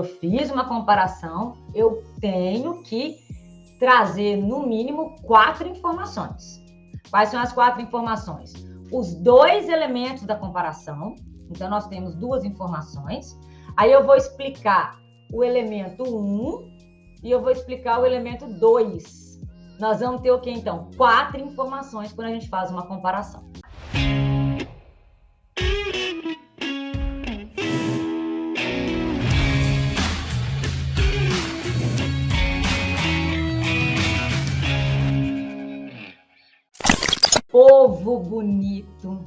eu fiz uma comparação, eu tenho que trazer, no mínimo, 4 informações. Quais são as 4 informações? Os 2 elementos da comparação. Então, nós temos 2 informações. Aí eu vou explicar o elemento 1 e eu vou explicar o elemento 2. Nós vamos ter o quê, então? 4 informações quando a gente faz uma comparação. Povo bonito,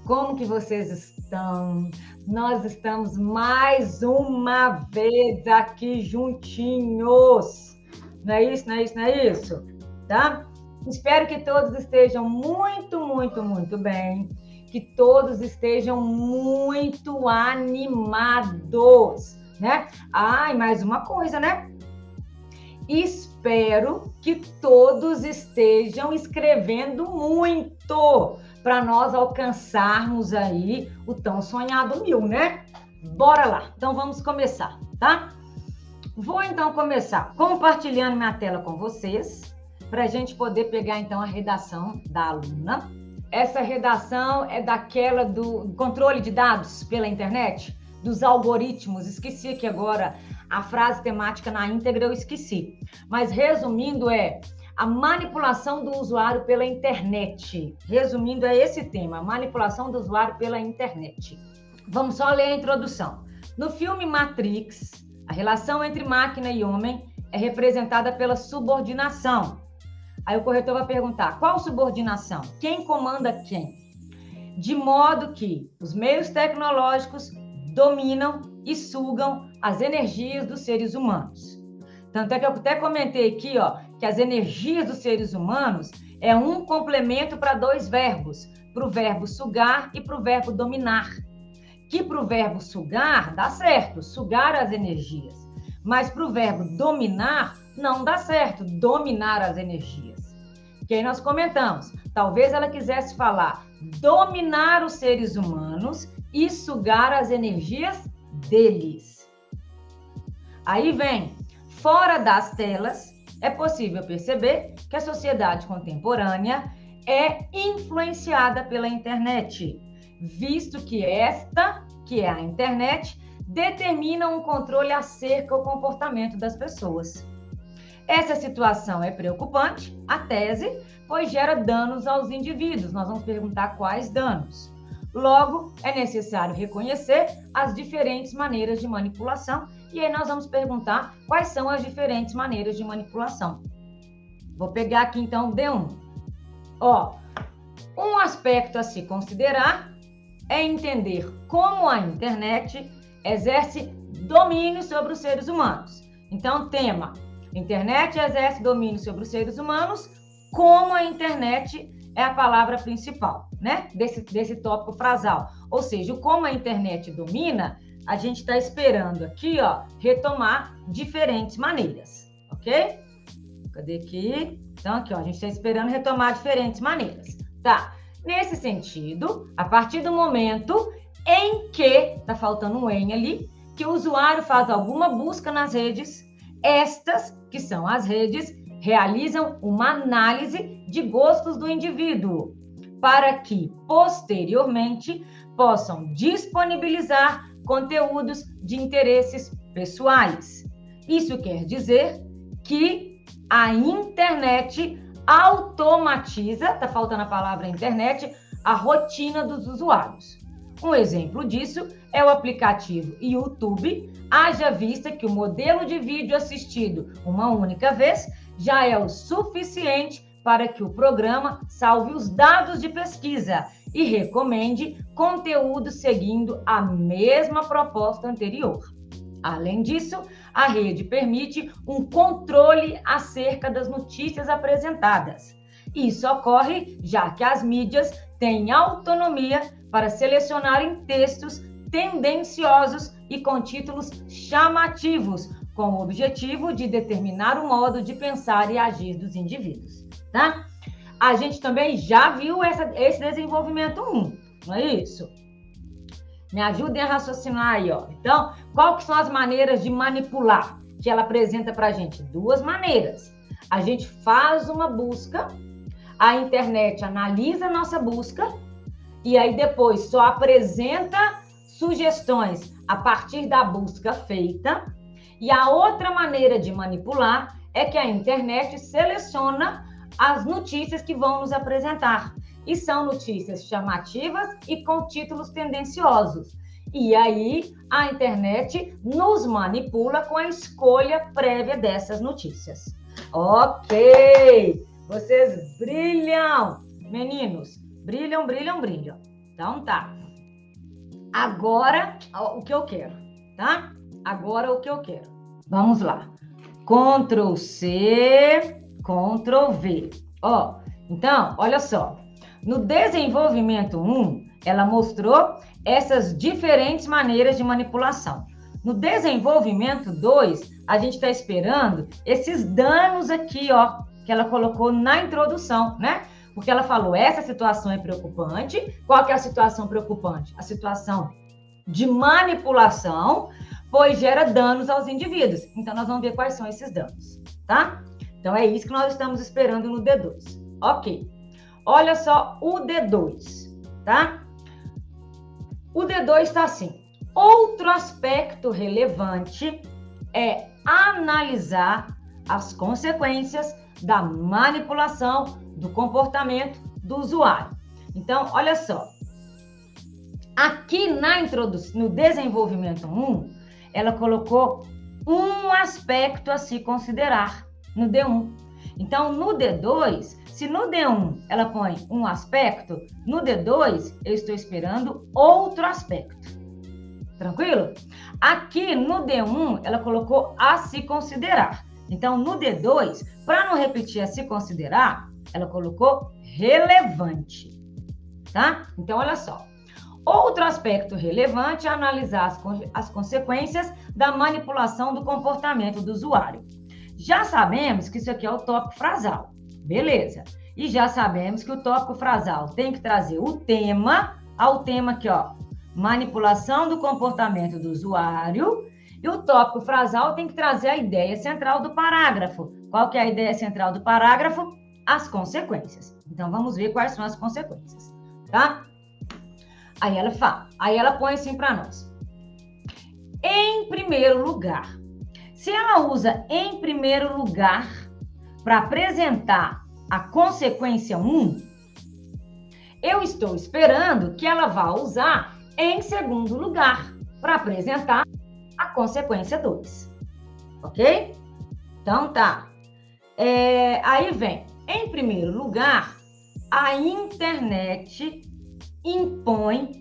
como que vocês estão? Nós estamos mais uma vez aqui juntinhos. Não é isso, não é isso, não é isso? Tá? Espero que todos estejam muito bem, que todos estejam muito animados, né? Ah, e mais uma coisa, né? Espero que todos estejam escrevendo muito para nós alcançarmos aí o tão sonhado 1000, né? Bora lá. Então vamos começar, tá? Vou então começar compartilhando minha tela com vocês para a gente poder pegar então a redação da aluna. Essa redação é daquela do controle de dados pela internet, dos algoritmos. Esqueci aqui agora a frase temática na íntegra, eu esqueci. Mas resumindo, é a manipulação do usuário pela internet. Resumindo, é esse tema, a manipulação do usuário pela internet. Vamos só ler a introdução. No filme Matrix, a relação entre máquina e homem é representada pela subordinação. Aí o corretor vai perguntar, qual subordinação? Quem comanda quem? De modo que os meios tecnológicos dominam e sugam as energias dos seres humanos. Tanto é que eu até comentei aqui, ó, que as energias dos seres humanos é um complemento para 2 verbos, para o verbo sugar e para o verbo dominar. Que para o verbo sugar dá certo, sugar as energias, mas para o verbo dominar não dá certo, dominar as energias. Que aí nós comentamos, talvez ela quisesse falar dominar os seres humanos e sugar as energias deles. Aí vem, fora das telas, é possível perceber que a sociedade contemporânea é influenciada pela internet, visto que esta, que é a internet, determina um controle acerca do comportamento das pessoas. Essa situação é preocupante, a tese, pois gera danos aos indivíduos. Nós vamos perguntar quais danos. Logo, é necessário reconhecer as diferentes maneiras de manipulação e aí nós vamos perguntar quais são as diferentes maneiras de manipulação. Vou pegar aqui então o D1. Ó, um aspecto a se considerar é entender como a internet exerce domínio sobre os seres humanos. Então, tema, internet exerce domínio sobre os seres humanos, como a internet é a palavra principal, né? Desse tópico frasal. Ou seja, como a internet domina, a gente está esperando aqui, ó, retomar diferentes maneiras, ok? Cadê aqui? Então, aqui, ó, a gente está esperando retomar diferentes maneiras. Tá, nesse sentido, a partir do momento em que, tá faltando um em ali, que o usuário faz alguma busca nas redes, estas, que são as redes, realizam uma análise de gostos do indivíduo, para que, posteriormente, possam disponibilizar conteúdos de interesses pessoais. Isso quer dizer que a internet automatiza, tá faltando a palavra internet, a rotina dos usuários. Um exemplo disso é o aplicativo YouTube, haja vista que o modelo de vídeo assistido uma única vez já é o suficiente para que o programa salve os dados de pesquisa e recomende conteúdo seguindo a mesma proposta anterior. Além disso, a rede permite um controle acerca das notícias apresentadas. Isso ocorre já que as mídias têm autonomia para selecionarem textos tendenciosos e com títulos chamativos, com o objetivo de determinar o modo de pensar e agir dos indivíduos, tá? A gente também já viu esse desenvolvimento 1, não é isso? Me ajudem a raciocinar aí, ó. Então, qual que são as maneiras de manipular que ela apresenta para a gente? Duas maneiras. A gente faz uma busca, a internet analisa a nossa busca e aí depois só apresenta sugestões a partir da busca feita. E a outra maneira de manipular é que a internet seleciona as notícias que vão nos apresentar. E são notícias chamativas e com títulos tendenciosos. E aí, a internet nos manipula com a escolha prévia dessas notícias. Ok! Vocês brilham! Meninos, brilham, brilham, brilham. Então tá. Agora, o que eu quero, tá? Agora, o que eu quero. Vamos lá. Ctrl C, Ctrl V. Ó, então, olha só. No desenvolvimento 1, ela mostrou essas diferentes maneiras de manipulação. No desenvolvimento 2, a gente está esperando esses danos aqui, ó, que ela colocou na introdução, né? Porque ela falou, essa situação é preocupante. Qual que é a situação preocupante? A situação de manipulação, pois gera danos aos indivíduos. Então, nós vamos ver quais são esses danos, tá? Então, é isso que nós estamos esperando no D2. Ok. Olha só o D2, tá? O D2 está assim. Outro aspecto relevante é analisar as consequências da manipulação do comportamento do usuário. Então, olha só. Aqui na introdução, no desenvolvimento 1, ela colocou um aspecto a se considerar no D1. Então, no D2, se no D1 ela põe um aspecto, no D2 eu estou esperando outro aspecto. Tranquilo? Aqui no D1 ela colocou a se considerar. Então, no D2, para não repetir a se considerar, ela colocou relevante. Tá? Então, olha só. Outro aspecto relevante é analisar as consequências da manipulação do comportamento do usuário. Já sabemos que isso aqui é o tópico frasal. Beleza. E já sabemos que o tópico frasal tem que trazer o tema, ao tema aqui, ó, manipulação do comportamento do usuário, e o tópico frasal tem que trazer a ideia central do parágrafo. Qual que é a ideia central do parágrafo? As consequências. Então, vamos ver quais são as consequências, tá? Aí ela fala, aí ela põe assim para nós. Em primeiro lugar, se ela usa em primeiro lugar para apresentar a consequência 1, eu estou esperando que ela vá usar em segundo lugar para apresentar a consequência 2. Ok? Então tá. Aí vem, em primeiro lugar, a internet impõe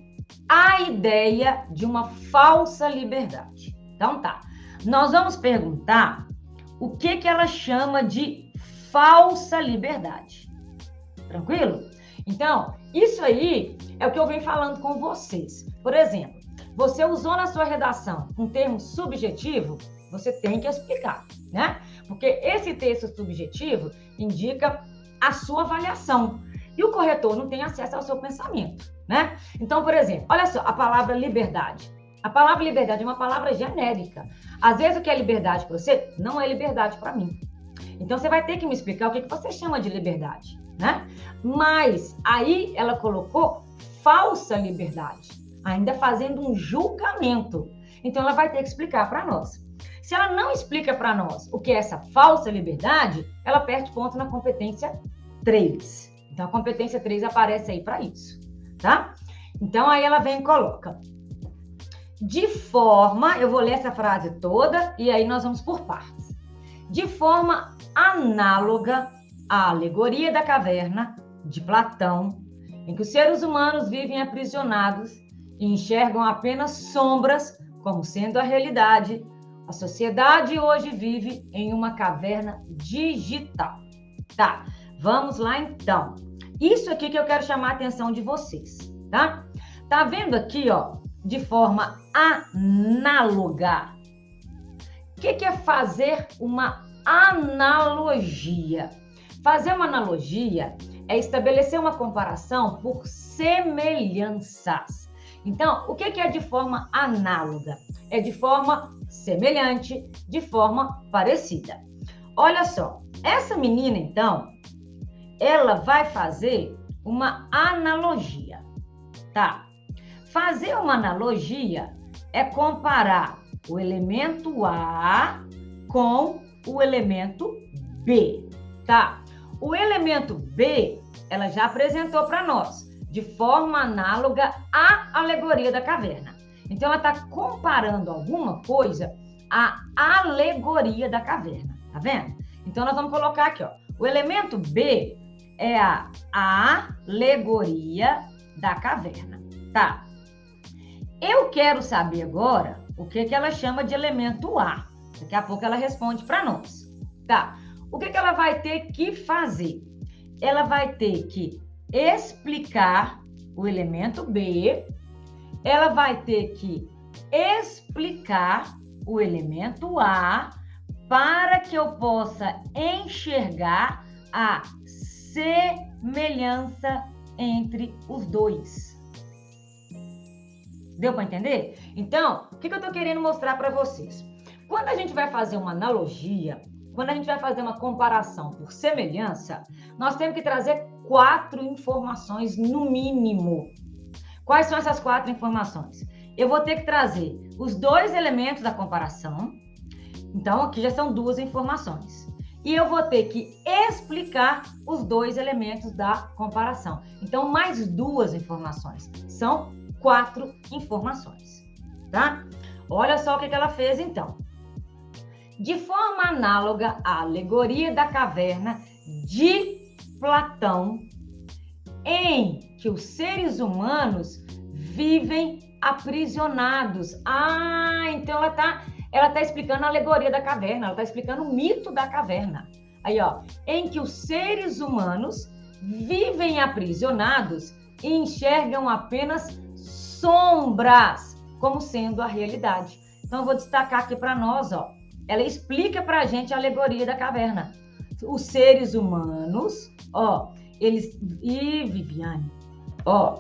a ideia de uma falsa liberdade. Então tá. Nós vamos perguntar o que ela chama de falsa liberdade. Tranquilo? Então, isso aí é o que eu venho falando com vocês. Por exemplo, você usou na sua redação um termo subjetivo, você tem que explicar, né? Porque esse texto subjetivo indica a sua avaliação. E o corretor não tem acesso ao seu pensamento, né? Então, por exemplo, olha só, a palavra liberdade. A palavra liberdade é uma palavra genérica. Às vezes o que é liberdade para você não é liberdade para mim. Então, você vai ter que me explicar o que você chama de liberdade, né? Mas aí ela colocou falsa liberdade, ainda fazendo um julgamento. Então, ela vai ter que explicar para nós. Se ela não explica para nós o que é essa falsa liberdade, ela perde ponto na competência 3. Então, a competência 3 aparece aí para isso, tá? Então, aí ela vem e coloca. De forma, eu vou ler essa frase toda e aí nós vamos por partes. De forma análoga à alegoria da caverna de Platão, em que os seres humanos vivem aprisionados e enxergam apenas sombras como sendo a realidade, a sociedade hoje vive em uma caverna digital. Tá, vamos lá então. Isso aqui que eu quero chamar a atenção de vocês, tá? Tá vendo aqui, ó, de forma análoga. O que é fazer uma analogia? Fazer uma analogia é estabelecer uma comparação por semelhanças. Então, o que é de forma análoga? É de forma semelhante, de forma parecida. Olha só, essa menina, então, ela vai fazer uma analogia, tá? Fazer uma analogia é comparar o elemento A com o elemento B, tá? O elemento B, ela já apresentou para nós, de forma análoga à alegoria da caverna. Então, ela está comparando alguma coisa à alegoria da caverna, tá vendo? Então, nós vamos colocar aqui, ó, o elemento B é a alegoria da caverna, tá? Eu quero saber agora o que ela chama de elemento A. Daqui a pouco ela responde para nós, tá? O que ela vai ter que fazer? Ela vai ter que explicar o elemento B, ela vai ter que explicar o elemento A para que eu possa enxergar a semelhança entre os dois. Deu para entender? Então, o que eu estou querendo mostrar para vocês? Quando a gente vai fazer uma analogia, quando a gente vai fazer uma comparação por semelhança, nós temos que trazer 4 informações no mínimo. Quais são essas 4 informações? Eu vou ter que trazer os 2 elementos da comparação. Então, aqui já são 2 informações. E eu vou ter que explicar os 2 elementos da comparação. Então, mais 2 informações. São 4 informações, tá? Olha só o que ela fez, então. De forma análoga à alegoria da caverna de Platão, em que os seres humanos vivem aprisionados. Então ela tá explicando a alegoria da caverna, ela tá explicando o mito da caverna. Aí, ó, em que os seres humanos vivem aprisionados e enxergam apenas sombras como sendo a realidade. Então, eu vou destacar aqui para nós, ó. Ela explica para a gente a alegoria da caverna. Os seres humanos, ó, Viviane, ó,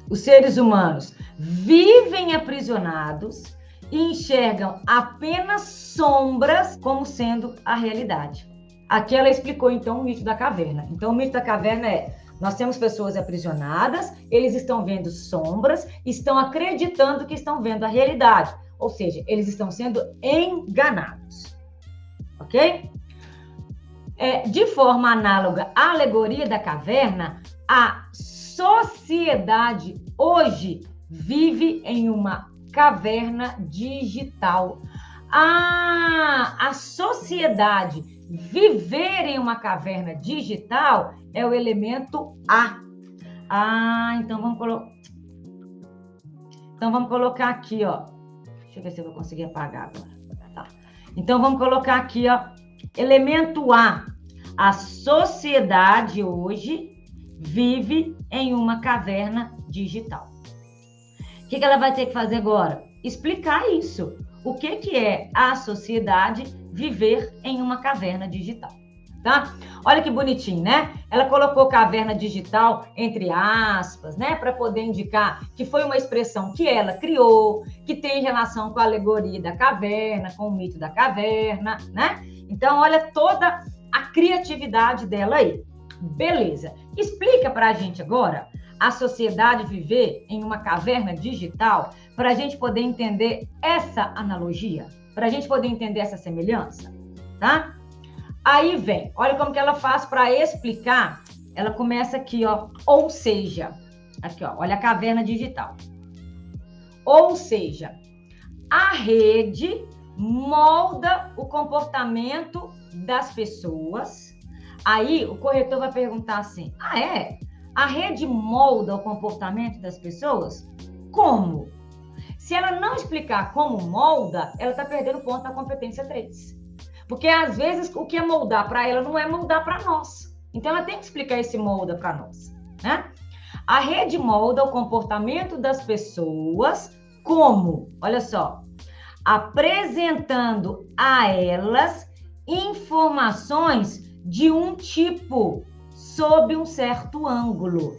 os seres humanos vivem aprisionados e enxergam apenas sombras como sendo a realidade. Aqui ela explicou, então, o mito da caverna. Então, o mito da caverna é: nós temos pessoas aprisionadas, eles estão vendo sombras, estão acreditando que estão vendo a realidade. Ou seja, eles estão sendo enganados. Ok? De forma análoga à alegoria da caverna, a sociedade hoje vive em uma caverna digital. A sociedade viver em uma caverna digital é o elemento A. Então vamos colocar aqui, ó. Deixa eu ver se eu vou conseguir apagar agora. Tá. Então, vamos colocar aqui, ó, elemento A. A sociedade hoje vive em uma caverna digital. O que ela vai ter que fazer agora? Explicar isso. O que é a sociedade viver em uma caverna digital, tá? Olha que bonitinho, né? Ela colocou caverna digital entre aspas, né? Para poder indicar que foi uma expressão que ela criou, que tem relação com a alegoria da caverna, com o mito da caverna, né? Então, olha toda a criatividade dela aí. Beleza. Explica para a gente agora a sociedade viver em uma caverna digital para a gente poder entender essa analogia, para a gente poder entender essa semelhança, tá? Aí vem, olha como que ela faz para explicar. Ela começa aqui, ó, ou seja, aqui, ó, olha a caverna digital. Ou seja, a rede molda o comportamento das pessoas. Aí o corretor vai perguntar assim: a rede molda o comportamento das pessoas? Como? Se ela não explicar como molda, ela está perdendo ponto na competência 3. Porque, às vezes, o que é moldar para ela não é moldar para nós. Então, ela tem que explicar esse molda para nós, né? A rede molda o comportamento das pessoas como? Olha só. Apresentando a elas informações de um tipo, sob um certo ângulo.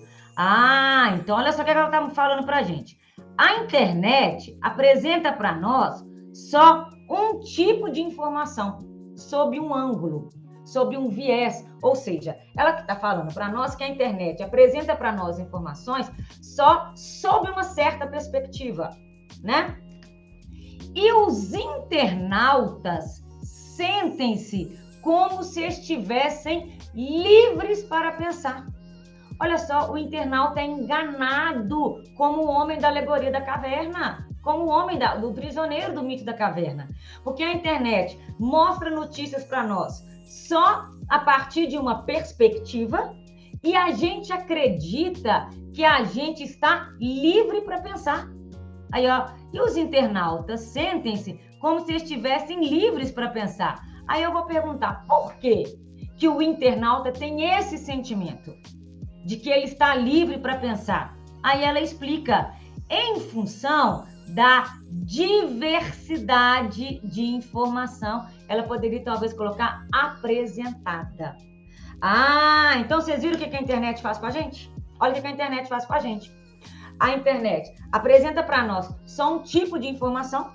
Então olha só o que ela está falando para a gente. A internet apresenta para nós só um tipo de informação, sob um ângulo, sob um viés. Ou seja, ela está falando para nós que a internet apresenta para nós informações só sob uma certa perspectiva, né? E os internautas sentem-se como se estivessem livres para pensar. Olha só, o internauta é enganado como o homem da alegoria da caverna, como o homem do prisioneiro do mito da caverna. Porque a internet mostra notícias para nós só a partir de uma perspectiva e a gente acredita que a gente está livre para pensar. Aí, ó, e os internautas sentem-se como se estivessem livres para pensar. Aí eu vou perguntar, por quê que o internauta tem esse sentimento de que ele está livre para pensar? Aí ela explica, em função da diversidade de informação, ela poderia talvez colocar apresentada. Ah, então vocês viram o que a internet faz com a gente? Olha o que a internet faz com a gente. A internet apresenta para nós só um tipo de informação.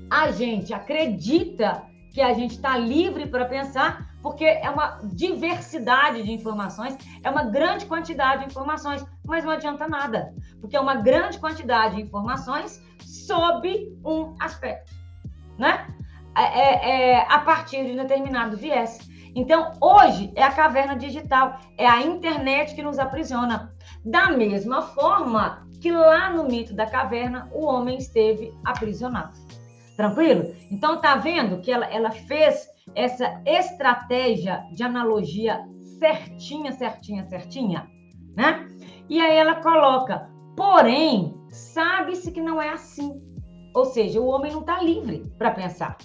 A gente acredita que a gente está livre para pensar, porque é uma diversidade de informações, é uma grande quantidade de informações, mas não adianta nada, porque é uma grande quantidade de informações sob um aspecto, né? A partir de um determinado viés. Então, hoje é a caverna digital, é a internet que nos aprisiona. Da mesma forma que lá no mito da caverna, o homem esteve aprisionado. Tranquilo? Então, tá vendo que ela fez essa estratégia de analogia certinha, né? E aí ela coloca, porém, sabe-se que não é assim. Ou seja, o homem não está livre para pensar,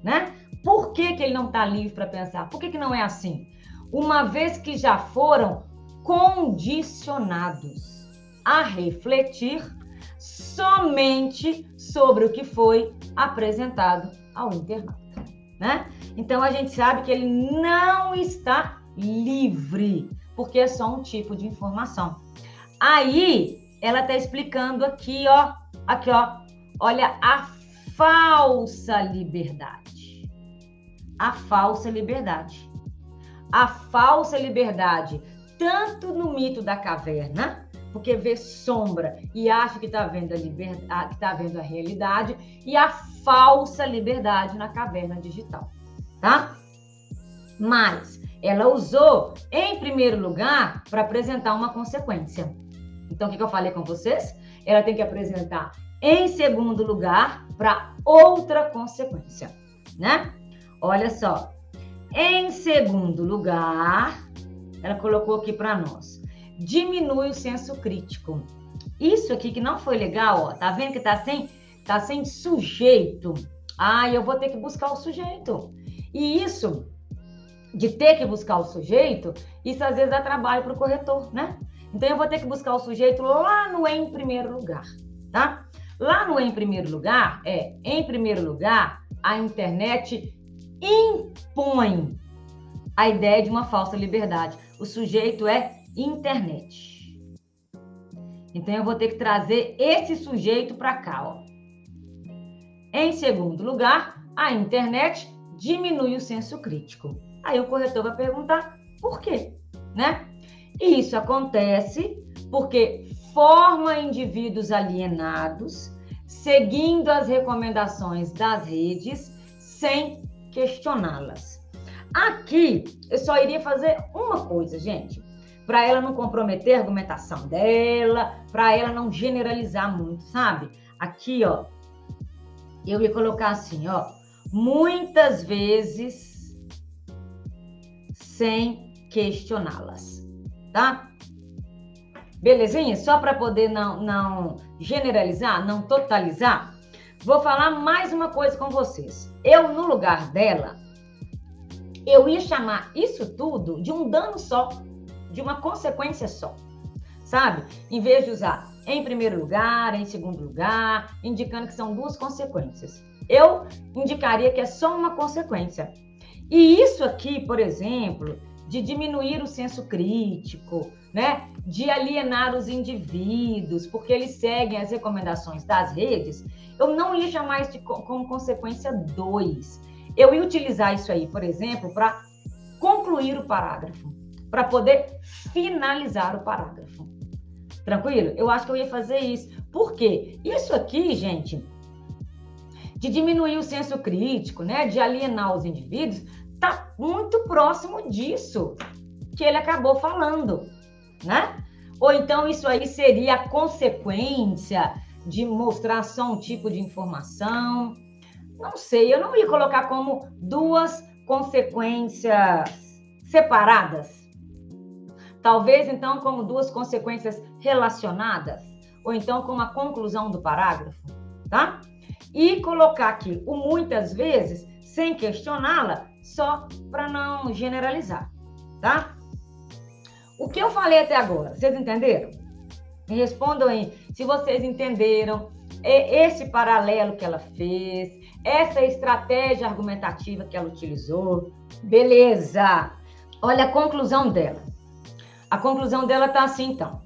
né? Por que ele não está livre para pensar? Por que não é assim? Uma vez que já foram condicionados a refletir somente sobre o que foi apresentado ao internauta, né? Então a gente sabe que ele não está livre, porque é só um tipo de informação. Aí ela está explicando aqui, ó, olha a falsa liberdade. A falsa liberdade. A falsa liberdade, tanto no mito da caverna, porque vê sombra e acha que está vendo que está vendo a realidade, e a falsa liberdade na caverna digital, tá? Mas ela usou, em primeiro lugar, para apresentar uma consequência. Então, o que eu falei com vocês? Ela tem que apresentar, em segundo lugar, para outra consequência, né? Olha só. Em segundo lugar, ela colocou aqui para nós, diminui o senso crítico. Isso aqui que não foi legal, ó, tá vendo que tá sem sujeito? Ah, eu vou ter que buscar o sujeito. E isso, de ter que buscar o sujeito, isso às vezes dá trabalho para o corretor, né? Então eu vou ter que buscar o sujeito lá no em primeiro lugar, tá? Lá no em primeiro lugar, a internet impõe a ideia de uma falsa liberdade. O sujeito é internet. Então eu vou ter que trazer esse sujeito para cá, ó. Em segundo lugar, a internet diminui o senso crítico. Aí o corretor vai perguntar por quê, né? E isso acontece porque forma indivíduos alienados, seguindo as recomendações das redes, sem questioná-las. Aqui, eu só iria fazer uma coisa, gente, para ela não comprometer a argumentação dela, para ela não generalizar muito, sabe? Aqui, ó, eu ia colocar assim, ó, muitas vezes sem questioná-las, tá? Belezinha? Só para poder não generalizar, não totalizar, vou falar mais uma coisa com vocês. Eu, no lugar dela, eu ia chamar isso tudo de um dano só, de uma consequência só, sabe? Em vez de usar em primeiro lugar, em segundo lugar, indicando que são duas consequências. Eu indicaria que é só uma consequência. E isso aqui, por exemplo, de diminuir o senso crítico, né, de alienar os indivíduos, porque eles seguem as recomendações das redes, eu não ia chamar isso como consequência 2. Eu ia utilizar isso aí, por exemplo, para concluir o parágrafo, para poder finalizar o parágrafo. Tranquilo? Eu acho que eu ia fazer isso. Por quê? Isso aqui, gente, de diminuir o senso crítico, né, de alienar os indivíduos, está muito próximo disso que ele acabou falando, né? Ou então isso aí seria a consequência de mostrar só um tipo de informação. Não sei, eu não ia colocar como duas consequências separadas. Talvez, então, como duas consequências relacionadas, ou então como a conclusão do parágrafo, tá? E colocar aqui o muitas vezes, sem questioná-la, só para não generalizar, tá? O que eu falei até agora, vocês entenderam? Me respondam aí se vocês entenderam esse paralelo que ela fez, essa estratégia argumentativa que ela utilizou. Beleza! Olha a conclusão dela. A conclusão dela está assim, então.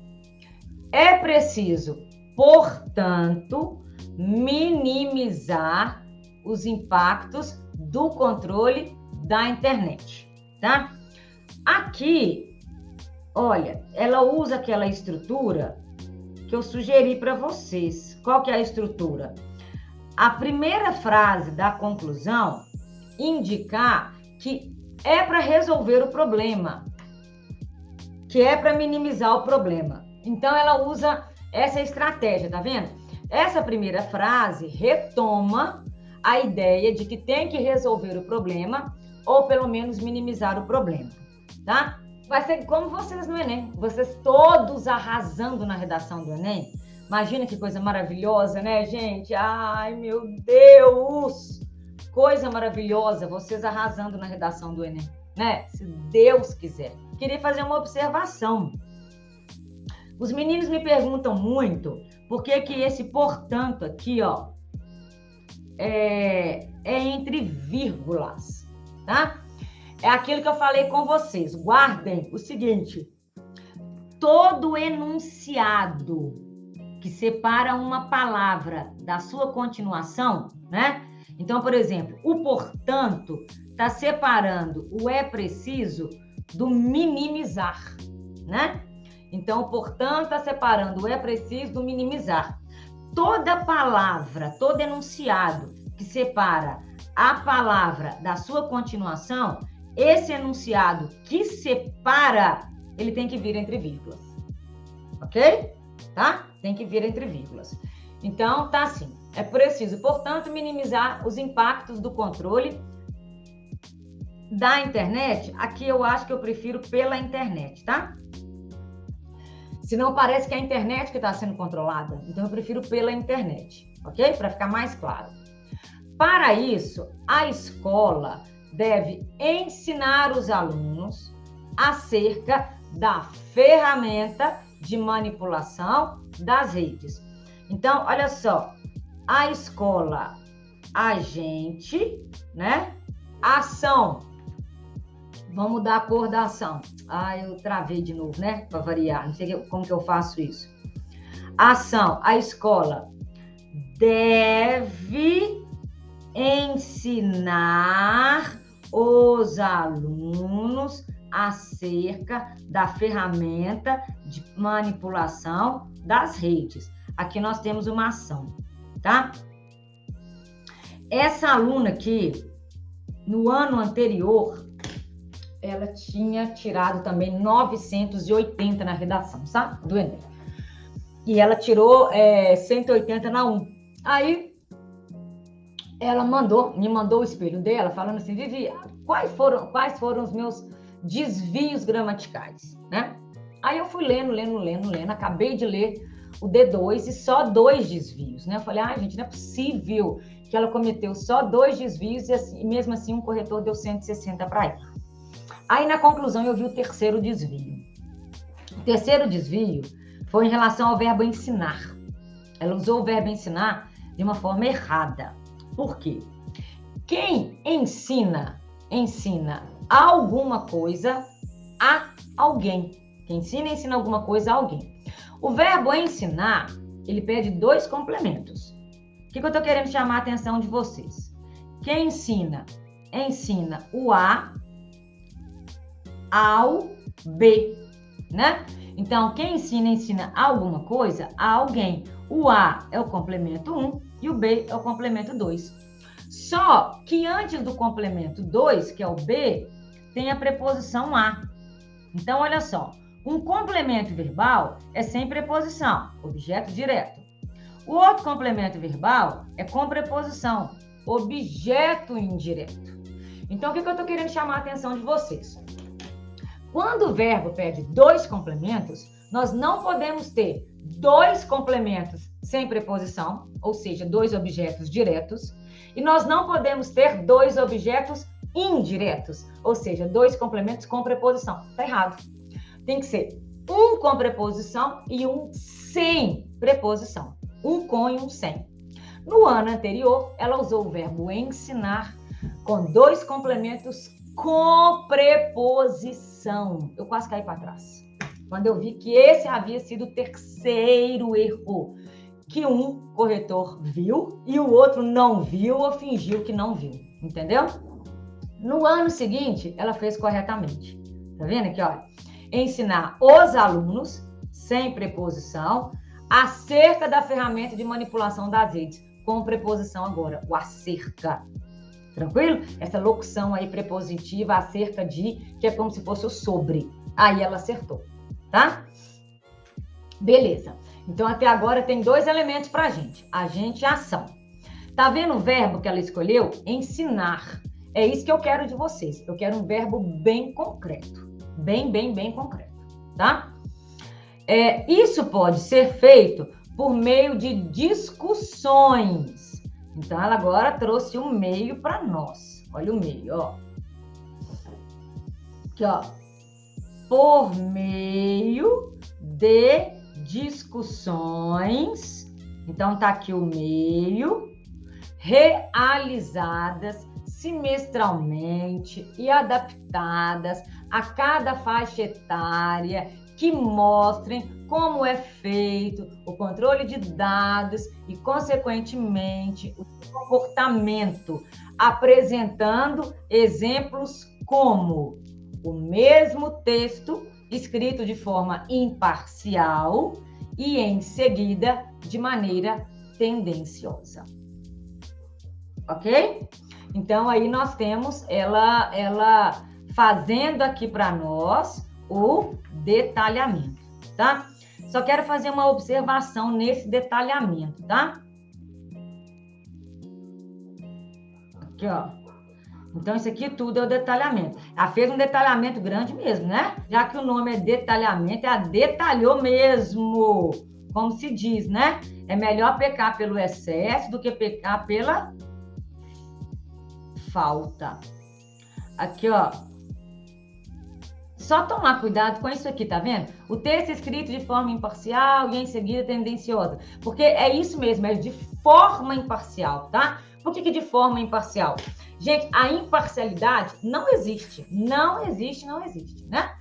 É preciso, portanto, minimizar os impactos do controle da internet, tá? Aqui, olha, ela usa aquela estrutura que eu sugeri para vocês. Qual que é a estrutura? A primeira frase da conclusão indicar que é para resolver o problema, que é para minimizar o problema. Então, ela usa essa estratégia, tá vendo? Essa primeira frase retoma a ideia de que tem que resolver o problema ou pelo menos minimizar o problema, tá? Vai ser como vocês no Enem, vocês todos arrasando na redação do Enem. Imagina que coisa maravilhosa, né, gente? Ai, meu Deus! Coisa maravilhosa, vocês arrasando na redação do Enem, né? Se Deus quiser. Queria fazer uma observação. Os meninos me perguntam muito por que esse portanto aqui, ó, é entre vírgulas, tá? É aquilo que eu falei com vocês. Guardem o seguinte: todo enunciado que separa uma palavra da sua continuação, né? Então, por exemplo, o portanto está separando o é preciso do minimizar, né? Então, portanto, está separando o é preciso do minimizar. Toda palavra, todo enunciado que separa a palavra da sua continuação, esse enunciado que separa, ele tem que vir entre vírgulas. Ok? Tá? Tem que vir entre vírgulas. Então, tá assim. É preciso, portanto, minimizar os impactos do controle da internet. Aqui eu acho que eu prefiro pela internet, tá? Senão parece que é a internet que está sendo controlada. Então, eu prefiro pela internet, ok? Para ficar mais claro. Para isso, a escola deve ensinar os alunos acerca da ferramenta de manipulação das redes. Então, olha só, a escola, agente, né? Ação. Vamos mudar a cor da ação. Ah, eu travei de novo, né? Para variar. Não sei como que eu faço isso. Ação. A escola deve ensinar os alunos acerca da ferramenta de manipulação das redes. Aqui nós temos uma ação, tá? Essa aluna aqui, no ano anterior, ela tinha tirado também 980 na redação, sabe? Do Enem. E ela tirou 180 na 1. Aí, ela me mandou o espelho dela, falando assim: Vivi, quais foram os meus desvios gramaticais, né? Aí eu fui lendo, acabei de ler o D2 e só 2 desvios, né? Eu falei, gente, não é possível que ela cometeu só 2 desvios e mesmo assim um corretor deu 160 para ela. Aí na conclusão eu vi o terceiro desvio. O terceiro desvio foi em relação ao verbo ensinar. Ela usou o verbo ensinar de uma forma errada. Por quê? Quem ensina alguma coisa a alguém. Quem ensina, ensina alguma coisa a alguém. O verbo ensinar, ele pede 2 complementos. O que eu estou querendo chamar a atenção de vocês? Quem ensina, ensina o A ao B, né? Então, quem ensina, ensina alguma coisa a alguém. O A é o complemento 1 e o B é o complemento 2. Só que antes do complemento 2, que é o B, tem a preposição a. Então, olha só, um complemento verbal é sem preposição, objeto direto. O outro complemento verbal é com preposição, objeto indireto. Então, o que eu estou querendo chamar a atenção de vocês? Quando o verbo pede 2 complementos, nós não podemos ter 2 complementos sem preposição, ou seja, 2 objetos diretos, e nós não podemos ter 2 objetos indiretos, ou seja, 2 complementos com preposição. Está errado. Tem que ser um com preposição e um sem preposição. Um com e um sem. No ano anterior, ela usou o verbo ensinar com 2 complementos com preposição. Eu quase caí para trás. Quando eu vi que esse havia sido o terceiro erro que um corretor viu e o outro não viu ou fingiu que não viu. Entendeu? No ano seguinte, ela fez corretamente. Tá vendo aqui, olha? Ensinar os alunos, sem preposição, acerca da ferramenta de manipulação das redes, com preposição agora, o acerca. Tranquilo? Essa locução aí prepositiva, acerca de, que é como se fosse o sobre. Aí ela acertou, tá? Beleza. Então, até agora tem 2 elementos pra gente. Agente e ação. Tá vendo o verbo que ela escolheu? Ensinar. É isso que eu quero de vocês. Eu quero um verbo bem concreto. Bem concreto, tá? Isso pode ser feito por meio de discussões. Então, ela agora trouxe um meio para nós. Olha o meio, ó. Aqui, ó. Por meio de discussões. Então, tá aqui o meio. Realizadas semestralmente e adaptadas a cada faixa etária, que mostrem como é feito o controle de dados e, consequentemente, o comportamento, apresentando exemplos como o mesmo texto escrito de forma imparcial e, em seguida, de maneira tendenciosa. Ok? Então, aí nós temos ela fazendo aqui para nós o detalhamento, tá? Só quero fazer uma observação nesse detalhamento, tá? Aqui, ó. Então, isso aqui tudo é o detalhamento. Ela fez um detalhamento grande mesmo, né? Já que o nome é detalhamento, ela detalhou mesmo, como se diz, né? É melhor pecar pelo excesso do que pecar pela falta. Aqui, ó. Só tomar cuidado com isso aqui, tá vendo? O texto é escrito de forma imparcial e em seguida tendenciosa. Porque é isso mesmo, é de forma imparcial, tá? Por que de forma imparcial? Gente, a imparcialidade não existe. Não existe, né?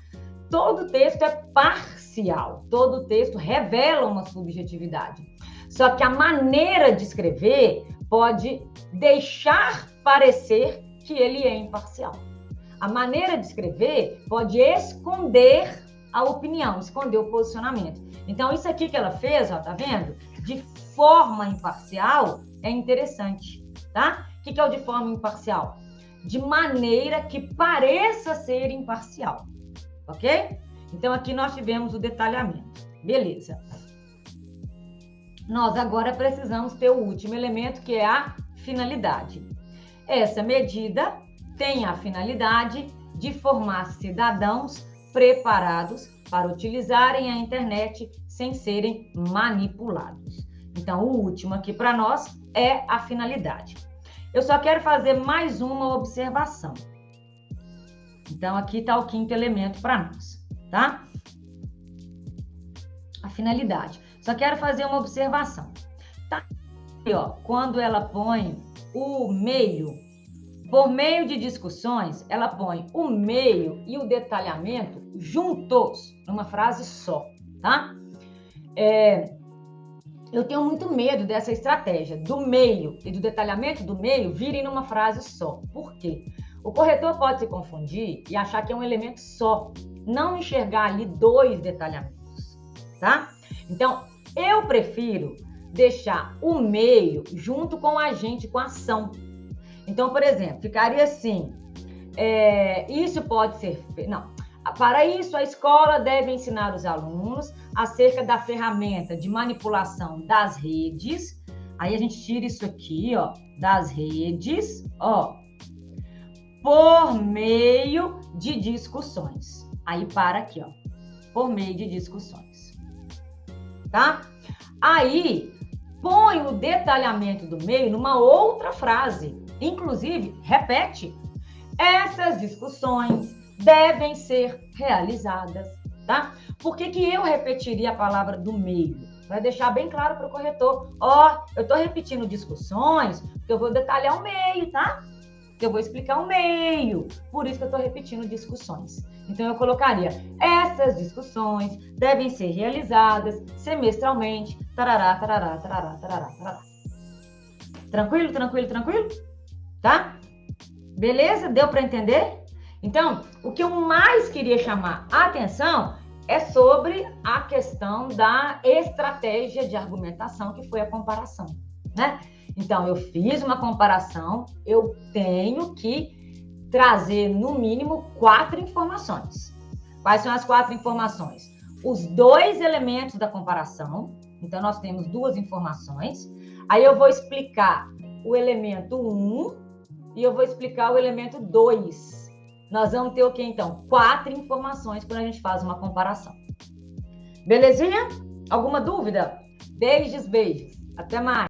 Todo texto é parcial. Todo texto revela uma subjetividade. Só que a maneira de escrever pode deixar parecer que ele é imparcial. A maneira de escrever pode esconder a opinião, esconder o posicionamento. Então, isso aqui que ela fez, ó, tá vendo? De forma imparcial é interessante, tá? O que é o de forma imparcial? De maneira que pareça ser imparcial, ok? Então, aqui nós tivemos o detalhamento. Beleza. Nós agora precisamos ter o último elemento, que é a finalidade. Essa medida tem a finalidade de formar cidadãos preparados para utilizarem a internet sem serem manipulados. Então, o último aqui para nós é a finalidade. Eu só quero fazer mais uma observação. Então, aqui está o 5º elemento para nós, tá? A finalidade. Só quero fazer uma observação. Tá? Aqui, ó, quando ela põe o meio, Por meio de discussões, ela põe o meio e o detalhamento juntos, numa frase só, tá? Eu tenho muito medo dessa estratégia do meio e do detalhamento do meio virem numa frase só. Por quê? O corretor pode se confundir e achar que é um elemento só, não enxergar ali dois detalhamentos, tá? Então, eu prefiro deixar o meio junto com o agente, com a ação. Então, por exemplo, ficaria assim, isso pode ser... Não, para isso, a escola deve ensinar os alunos acerca da ferramenta de manipulação das redes. Aí a gente tira isso aqui, ó, das redes, ó, por meio de discussões. Aí para aqui, ó, por meio de discussões, tá? Aí põe o detalhamento do meio numa outra frase, inclusive repete. Essas discussões devem ser realizadas, tá? Por que eu repetiria a palavra do meio? Vai deixar bem claro para o corretor. Ó, eu estou repetindo discussões, porque eu vou detalhar o meio, tá? Eu vou explicar o meio. Por isso que eu estou repetindo discussões. Então, eu colocaria, essas discussões devem ser realizadas semestralmente. Tarará, tarará, tarará, tarará, tarará. Tranquilo, tranquilo, tranquilo? Tá? Beleza? Deu para entender? Então, o que eu mais queria chamar a atenção é sobre a questão da estratégia de argumentação, que foi a comparação, né? Então, eu fiz uma comparação, eu tenho que trazer, no mínimo, 4 informações. Quais são as 4 informações? Os 2 elementos da comparação. Então, nós temos 2 informações. Aí, eu vou explicar o elemento 1 e eu vou explicar o elemento 2. Nós vamos ter o quê, então? 4 informações quando a gente faz uma comparação. Belezinha? Alguma dúvida? Beijos, beijos. Até mais.